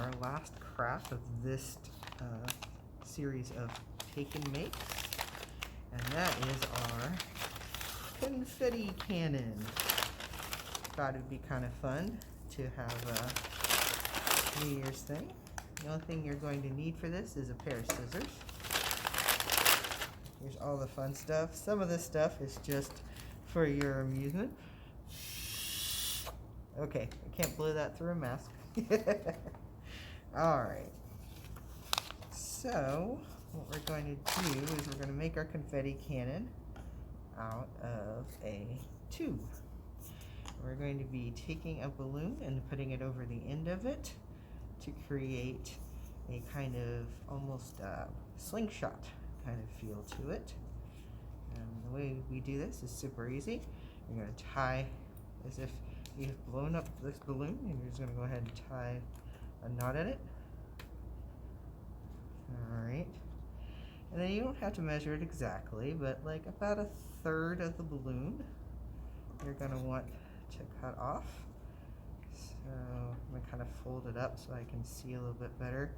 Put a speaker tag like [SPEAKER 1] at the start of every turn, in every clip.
[SPEAKER 1] our last craft of this series of take and makes, and that is our confetti cannon. Thought it'd be kind of fun to have a New Year's thing. The only thing you're going to need for this is a pair of scissors. Here's all the fun stuff. Some of this stuff is just for your amusement. Okay, I can't blow that through a mask. Alright. So, what we're going to do is we're going to make our confetti cannon out of a tube. We're going to be taking a balloon and putting it over the end of it to create a kind of almost slingshot kind of feel to it. And the way we do this is super easy. You're going to tie as if you've blown up this balloon, and you're just going to go ahead and tie a knot in it. Alright. And then you don't have to measure it exactly, but like about a third of the balloon you're going to want to cut off. So I'm going to kind of fold it up so I can see a little bit better.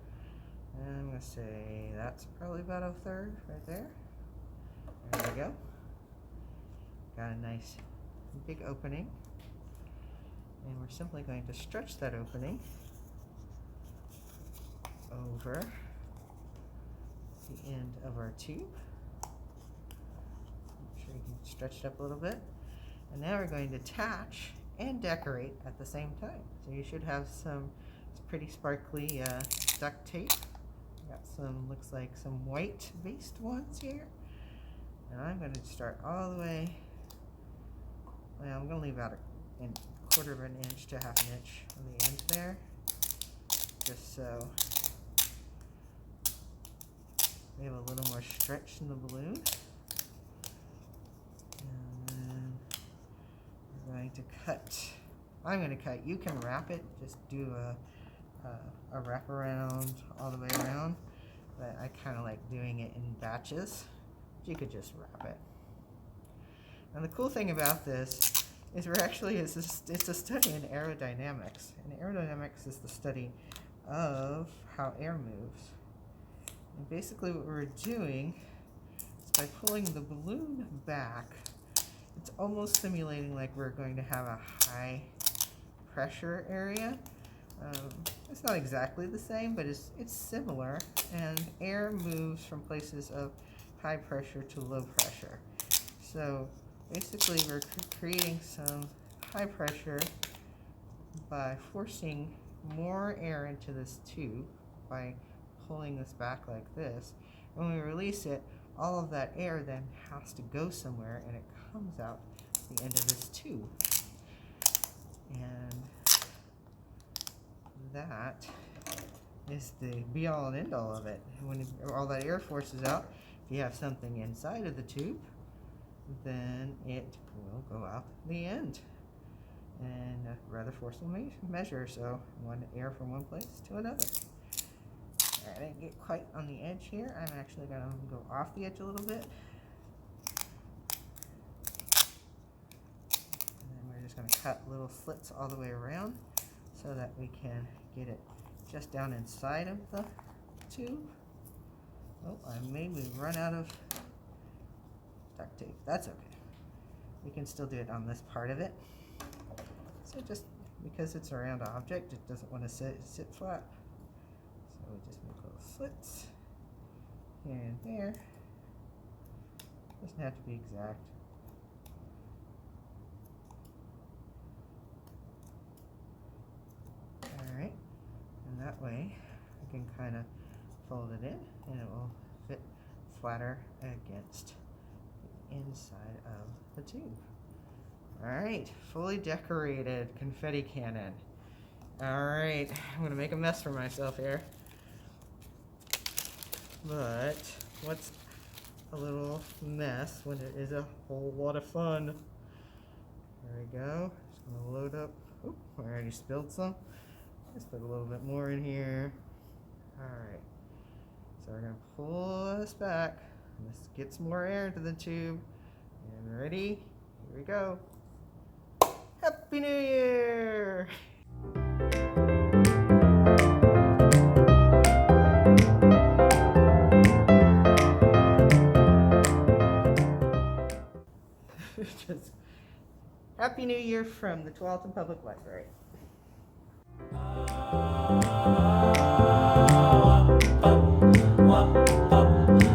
[SPEAKER 1] And I'm going to say that's probably about a third right there. There we go. Got a nice big opening. And we're simply going to stretch that opening over the end of our tube. Make sure you can stretch it up a little bit. And now we're going to attach and decorate at the same time. So you should have some pretty sparkly duct tape. Got some, looks like some white based ones here. And I'm going to start all the way, well, I'm going to leave about a quarter of an inch to half an inch on the end there, just so we have a little more stretch in the balloon. And then we're going to cut. I'm going to cut. You can wrap it. Just do a wrap around all the way around. But I kind of like doing it in batches. You could just wrap it. And the cool thing about this is we're actually, it's a study in aerodynamics. And aerodynamics is the study of how air moves. And basically what we're doing is by pulling the balloon back, it's almost simulating like we're going to have a high pressure area. It's not exactly the same, but it's similar. And air moves from places of high pressure to low pressure. So basically we're creating some high pressure by forcing more air into this tube by pulling this back like this. When we release it, all of that air then has to go somewhere, and it comes out the end of this tube. And that is the be all and end all of it. When all that air forces out, if you have something inside of the tube, then it will go out the end in a rather forceful measure. So one air from one place to another. Alright, I didn't get quite on the edge here. I'm actually going to go off the edge a little bit. And then we're just going to cut little slits all the way around so that we can get it just down inside of the tube. Oh, I made me run out of duct tape. That's okay. We can still do it on this part of it. So just because it's a round object, it doesn't want to sit flat. So we just make little slits here and there. Doesn't have to be exact. Alright, and that way I can kind of fold it in and it will fit flatter against the inside of the tube. Alright, fully decorated confetti cannon. Alright, I'm going to make a mess for myself here. But what's a little mess when it is a whole lot of fun? There we go. Just going to load up. Oop, I already spilled some. Let's put a little bit more in here. Alright, so we're going to pull this back. This gets more air into the tube. And ready? Here we go. Happy New Year! Just Happy New Year from the Tualatin Public Library.
[SPEAKER 2] Wop, wop, wop.